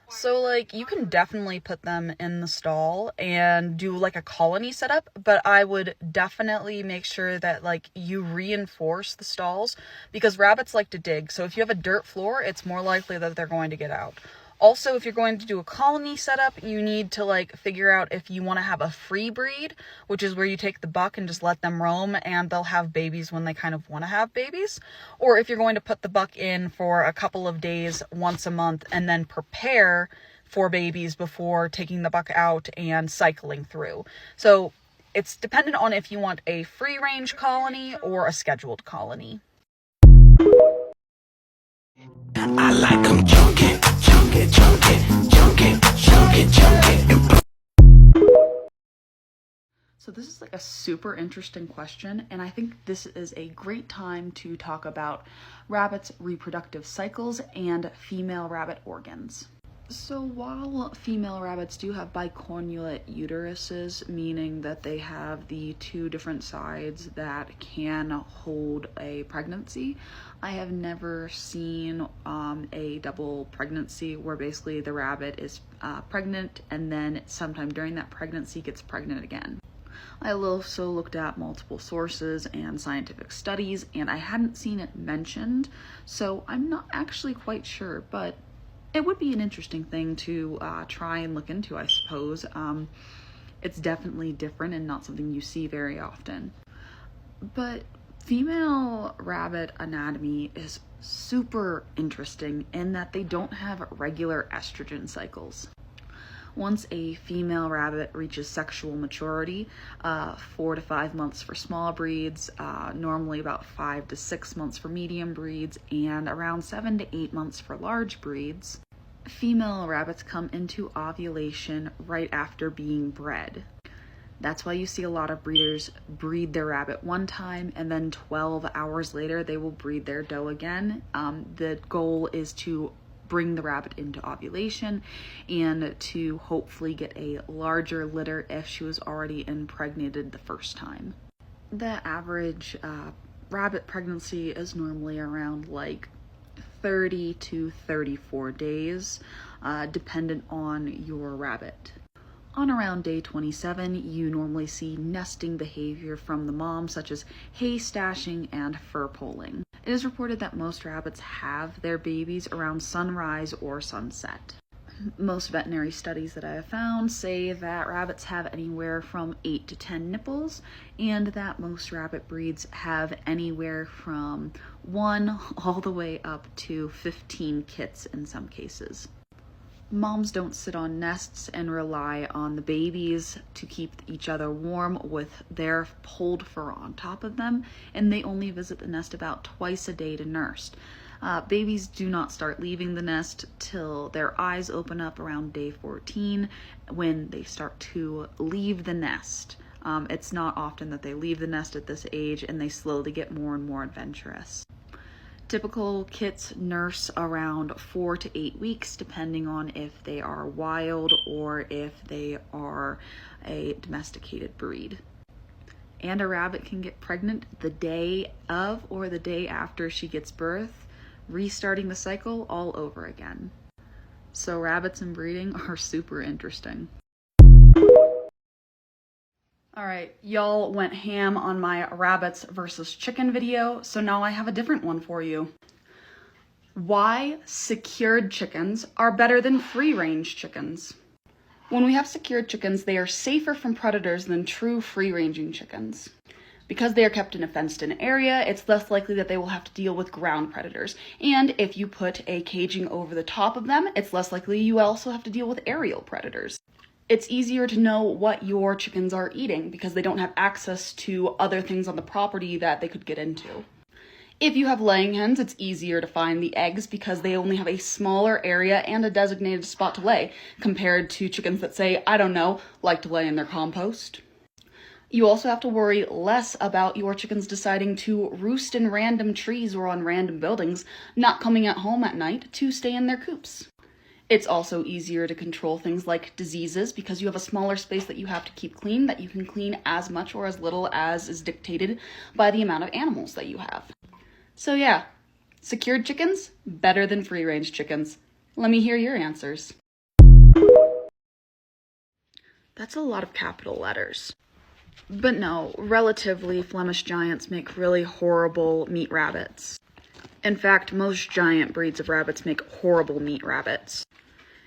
So, like, you can definitely put them in the stall and do, like, a colony setup, but I would definitely make sure that, like, you reinforce the stalls because rabbits like to dig. So if you have a dirt floor, it's more likely that they're going to get out. Also, if you're going to do a colony setup, you need to, like, figure out if you want to have a free breed, which is where you take the buck and just let them roam and they'll have babies when they kind of want to have babies. Or if you're going to put the buck in for a couple of days once a month and then prepare for babies before taking the buck out and cycling through. So it's dependent on if you want a free range colony or a scheduled colony. I like them chunky, chunky, chunky, chunky, chunky, chunky. So this is like a super interesting question, and I think this is a great time to talk about rabbits' reproductive cycles and female rabbit organs. So while female rabbits do have bicornuate uteruses, meaning that they have the two different sides that can hold a pregnancy, I have never seen a double pregnancy where basically the rabbit is pregnant and then sometime during that pregnancy gets pregnant again. I also looked at multiple sources and scientific studies, and I hadn't seen it mentioned, so I'm not actually quite sure, but it would be an interesting thing to try and look into, I suppose. It's definitely different and not something you see very often. But female rabbit anatomy is super interesting in that they don't have regular estrogen cycles. Once a female rabbit reaches sexual maturity, 4 to 5 months for small breeds, normally about 5 to 6 months for medium breeds, and around 7 to 8 months for large breeds, female rabbits come into ovulation right after being bred. That's why you see a lot of breeders breed their rabbit one time and then 12 hours later they will breed their doe again. The goal is to bring the rabbit into ovulation and to hopefully get a larger litter if she was already impregnated the first time. The average rabbit pregnancy is normally around like 30 to 34 days, dependent on your rabbit. On around day 27, you normally see nesting behavior from the mom, such as hay stashing and fur pulling. It is reported that most rabbits have their babies around sunrise or sunset. Most veterinary studies that I have found say that rabbits have anywhere from 8 to 10 nipples, and that most rabbit breeds have anywhere from 1 all the way up to 15 kits in some cases. Moms don't sit on nests and rely on the babies to keep each other warm with their pulled fur on top of them, and they only visit the nest about twice a day to nurse. Babies do not start leaving the nest till their eyes open up around day 14 when they start to leave the nest. It's not often that they leave the nest at this age, and they slowly get more and more adventurous. Typical kits nurse around 4 to 8 weeks, depending on if they are wild or if they are a domesticated breed. And a rabbit can get pregnant the day of or the day after she gives birth, restarting the cycle all over again. So rabbits and breeding are super interesting. Alright, y'all went ham on my rabbits versus chicken video, so now I have a different one for you. Why secured chickens are better than free-range chickens. When we have secured chickens, they are safer from predators than true free-ranging chickens. Because they are kept in a fenced-in area, it's less likely that they will have to deal with ground predators. And if you put a caging over the top of them, it's less likely you also have to deal with aerial predators. It's easier to know what your chickens are eating because they don't have access to other things on the property that they could get into. If you have laying hens, it's easier to find the eggs because they only have a smaller area and a designated spot to lay, compared to chickens that say, I don't know, like to lay in their compost. You also have to worry less about your chickens deciding to roost in random trees or on random buildings, not coming at home at night to stay in their coops. It's also easier to control things like diseases because you have a smaller space that you have to keep clean, that you can clean as much or as little as is dictated by the amount of animals that you have. So yeah, secured chickens, better than free-range chickens. Let me hear your answers. That's a lot of capital letters. But no, relatively, Flemish Giants make really horrible meat rabbits. In fact, most giant breeds of rabbits make horrible meat rabbits.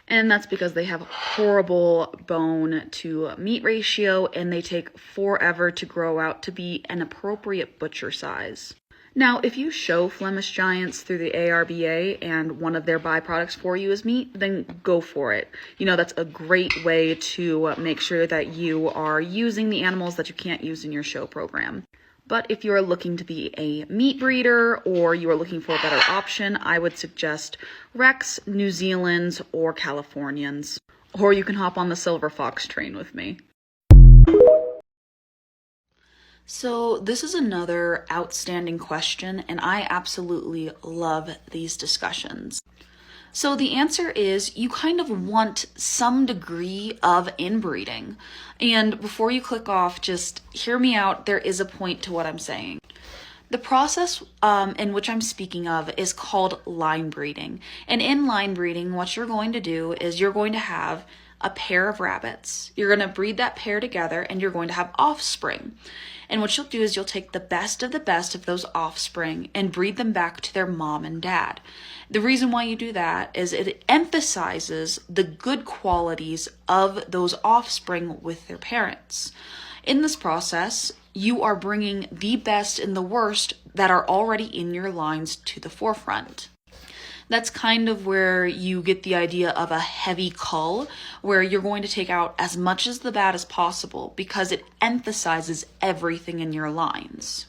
And that's because they have horrible bone to meat ratio and they take forever to grow out to be an appropriate butcher size. Now, if you show Flemish Giants through the ARBA and one of their byproducts for you is meat, then go for it. You know, that's a great way to make sure that you are using the animals that you can't use in your show program. But if you are looking to be a meat breeder or you are looking for a better option, I would suggest Rex, New Zealand's, or Californians. Or you can hop on the Silver Fox train with me. So this is another outstanding question, and I absolutely love these discussions. So the answer is you kind of want some degree of inbreeding. And before you click off, just hear me out. There is a point to what I'm saying. The process in which I'm speaking of is called line breeding. And in line breeding, what you're going to do is you're going to have a pair of rabbits. You're going to breed that pair together and you're going to have offspring. And what you'll do is you'll take the best of those offspring and breed them back to their mom and dad. The reason why you do that is it emphasizes the good qualities of those offspring with their parents. In this process, you are bringing the best and the worst that are already in your lines to the forefront. That's kind of where you get the idea of a heavy cull, where you're going to take out as much as the bad as possible because it emphasizes everything in your lines.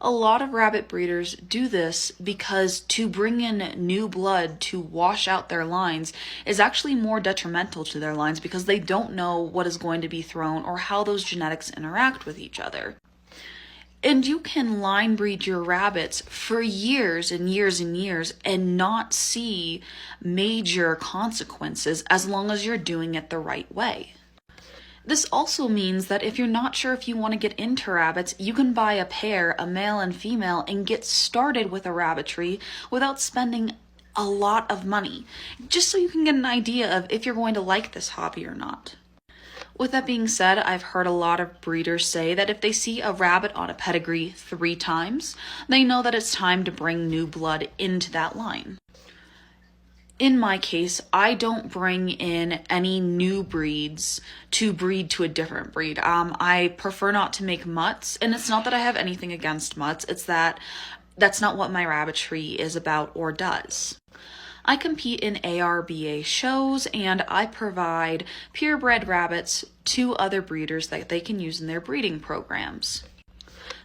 A lot of rabbit breeders do this because to bring in new blood to wash out their lines is actually more detrimental to their lines because they don't know what is going to be thrown or how those genetics interact with each other. And you can line breed your rabbits for years and years and years and not see major consequences as long as you're doing it the right way. This also means that if you're not sure if you want to get into rabbits, you can buy a pair, a male and female, and get started with a rabbitry without spending a lot of money, just so you can get an idea of if you're going to like this hobby or not. With that being said, I've heard a lot of breeders say that if they see a rabbit on a pedigree 3 times, they know that it's time to bring new blood into that line. In my case, I don't bring in any new breeds to breed to a different breed. I prefer not to make mutts, and it's not that I have anything against mutts, it's that that's not what my rabbitry is about or does. I compete in ARBA shows and I provide purebred rabbits to other breeders that they can use in their breeding programs.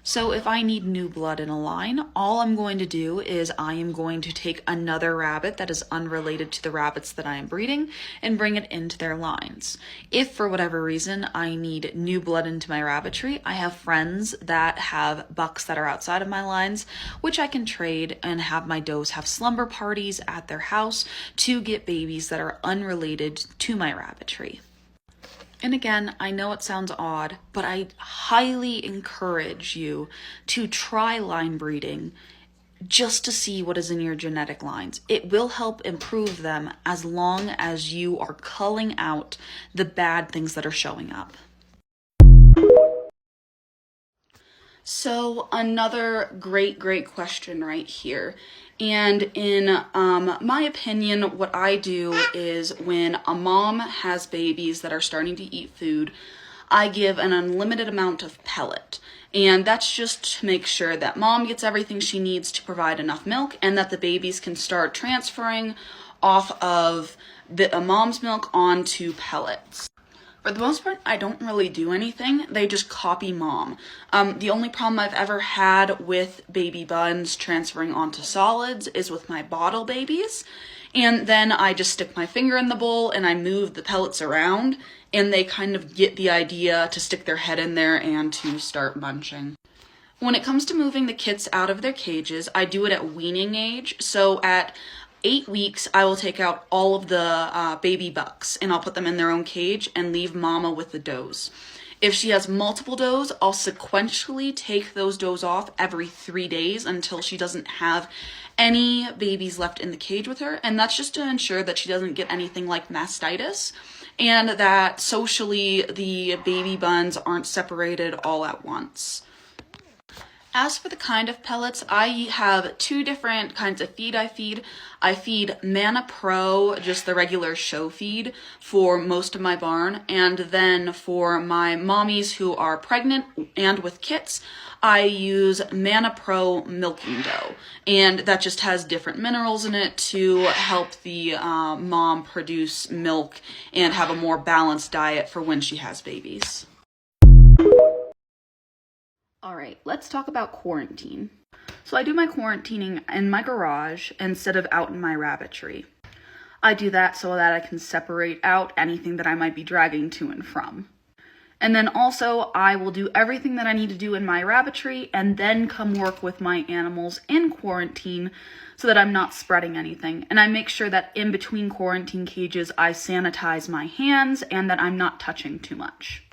So if I need new blood in a line, all I'm going to do is I am going to take another rabbit that is unrelated to the rabbits that I am breeding and bring it into their lines. If for whatever reason I need new blood into my rabbitry, I have friends that have bucks that are outside of my lines, which I can trade and have my does have slumber parties at their house to get babies that are unrelated to my rabbitry. And again, I know it sounds odd, but I highly encourage you to try line breeding just to see what is in your genetic lines. It will help improve them as long as you are culling out the bad things that are showing up. So another great question right here. And in my opinion, what I do is when a mom has babies that are starting to eat food, I give an unlimited amount of pellet. And that's just to make sure that mom gets everything she needs to provide enough milk and that the babies can start transferring off of a mom's milk onto pellets. For the most part, I don't really do anything. They just copy mom. The only problem I've ever had with baby buns transferring onto solids is with my bottle babies. And then I just stick my finger in the bowl and I move the pellets around and they kind of get the idea to stick their head in there and to start munching. When it comes to moving the kits out of their cages, I do it at weaning age. So at 8 weeks, I will take out all of the baby bucks and I'll put them in their own cage and leave mama with the does. If she has multiple does, I'll sequentially take those does off every 3 days until she doesn't have any babies left in the cage with her. And that's just to ensure that she doesn't get anything like mastitis. and that socially the baby buns aren't separated all at once. As for the kind of pellets, I have two different kinds of feed I feed. I feed Mana Pro, just the regular show feed, for most of my barn. And then for my mommies who are pregnant and with kits, I use Mana Pro milking dough. And that just has different minerals in it to help the mom produce milk and have a more balanced diet for when she has babies. All right, let's talk about quarantine. So I do my quarantining in my garage instead of out in my rabbitry. I do that so that I can separate out anything that I might be dragging to and from. And then also I will do everything that I need to do in my rabbitry and then come work with my animals in quarantine so that I'm not spreading anything. And I make sure that in between quarantine cages I sanitize my hands and that I'm not touching too much.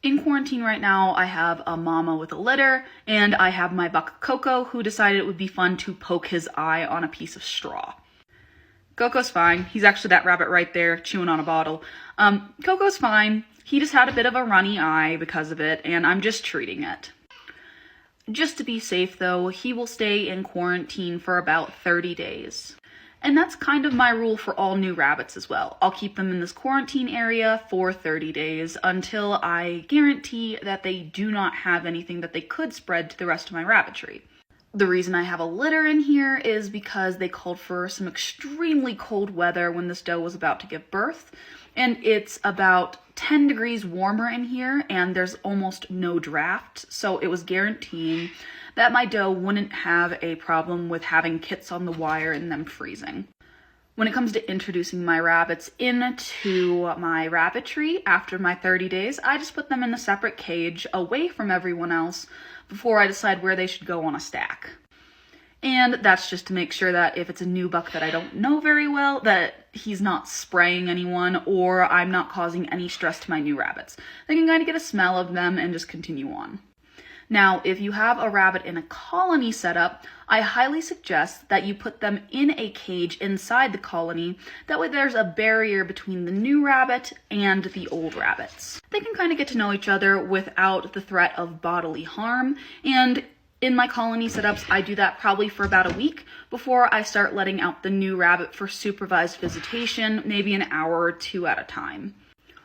In quarantine right now, I have a mama with a litter, and I have my buck Coco, who decided it would be fun to poke his eye on a piece of straw. Coco's fine. He's actually that rabbit right there, chewing on a bottle. Coco's fine. He just had a bit of a runny eye because of it, and I'm just treating it. Just to be safe, though, he will stay in quarantine for about 30 days. And that's kind of my rule for all new rabbits as well. I'll keep them in this quarantine area for 30 days until I guarantee that they do not have anything that they could spread to the rest of my rabbitry. The reason I have a litter in here is because they called for some extremely cold weather when this doe was about to give birth. And it's about 10 degrees warmer in here and there's almost no draft. So it was guaranteeing that my doe wouldn't have a problem with having kits on the wire and them freezing. When it comes to introducing my rabbits into my rabbitry after my 30 days, I just put them in a separate cage away from everyone else before I decide where they should go on a stack. And that's just to make sure that if it's a new buck that I don't know very well, that he's not spraying anyone or I'm not causing any stress to my new rabbits. They can kind of get a smell of them and just continue on. Now, if you have a rabbit in a colony setup, I highly suggest that you put them in a cage inside the colony. That way there's a barrier between the new rabbit and the old rabbits. They can kind of get to know each other without the threat of bodily harm. And in my colony setups, I do that probably for about a week before I start letting out the new rabbit for supervised visitation, maybe an hour or two at a time.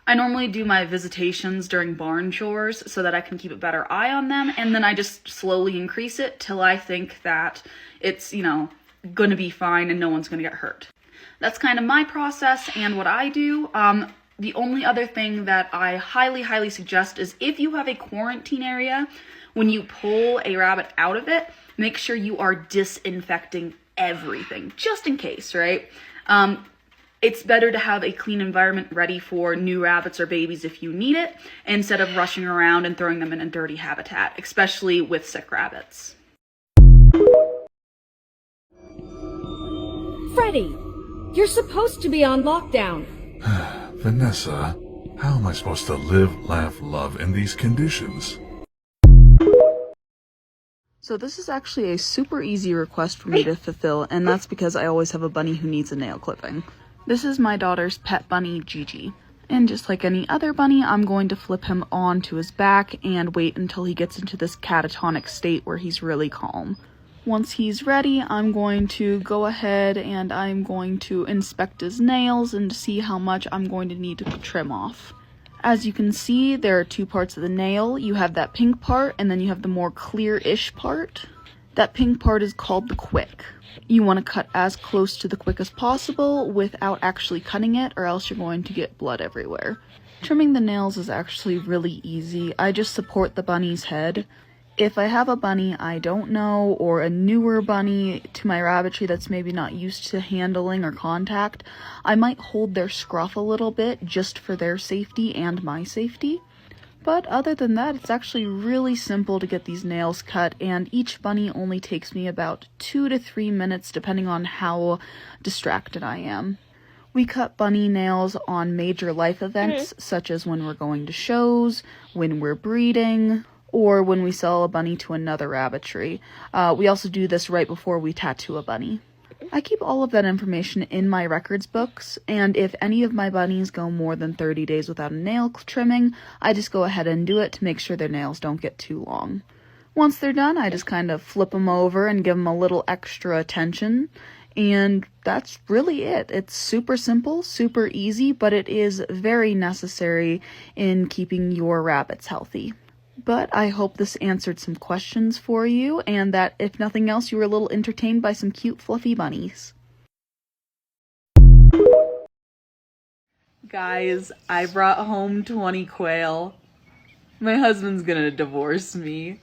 I normally do my visitations during barn chores so that I can keep a better eye on them, and then I just slowly increase it till I think that it's, going to be fine and no one's going to get hurt. That's kind of my process and what I do. The only other thing that I highly, highly suggest is if you have a quarantine area, when you pull a rabbit out of it, make sure you are disinfecting everything, just in case, right? It's better to have a clean environment ready for new rabbits or babies if you need it, instead of rushing around and throwing them in a dirty habitat, especially with sick rabbits. Freddy, you're supposed to be on lockdown. Vanessa, how am I supposed to live, laugh, love in these conditions? So this is actually a super easy request for me to fulfill, and that's because I always have a bunny who needs a nail clipping. This is my daughter's pet bunny, Gigi. And just like any other bunny, I'm going to flip him onto his back and wait until he gets into this catatonic state where he's really calm. Once he's ready, I'm going to go ahead and I'm going to inspect his nails and see how much I'm going to need to trim off. As you can see, there are two parts of the nail. You have that pink part and then you have the more clear-ish part. That pink part is called the quick. You want to cut as close to the quick as possible without actually cutting it, or else you're going to get blood everywhere. Trimming the nails is actually really easy. I just support the bunny's head. If I have a bunny I don't know, or a newer bunny to my rabbitry that's maybe not used to handling or contact, I might hold their scruff a little bit just for their safety and my safety. But other than that, it's actually really simple to get these nails cut, and each bunny only takes me about 2 to 3 minutes depending on how distracted I am. We cut bunny nails on major life events, such as when we're going to shows, when we're breeding, or when we sell a bunny to another rabbitry. We also do this right before we tattoo a bunny. I keep all of that information in my records books, and if any of my bunnies go more than 30 days without a nail trimming, I just go ahead and do it to make sure their nails don't get too long. Once they're done, I just kind of flip them over and give them a little extra attention, and that's really it. It's super simple, super easy, but it is very necessary in keeping your rabbits healthy. But I hope this answered some questions for you, and that if nothing else, you were a little entertained by some cute fluffy bunnies. Guys, I brought home 20 quail. My husband's gonna divorce me.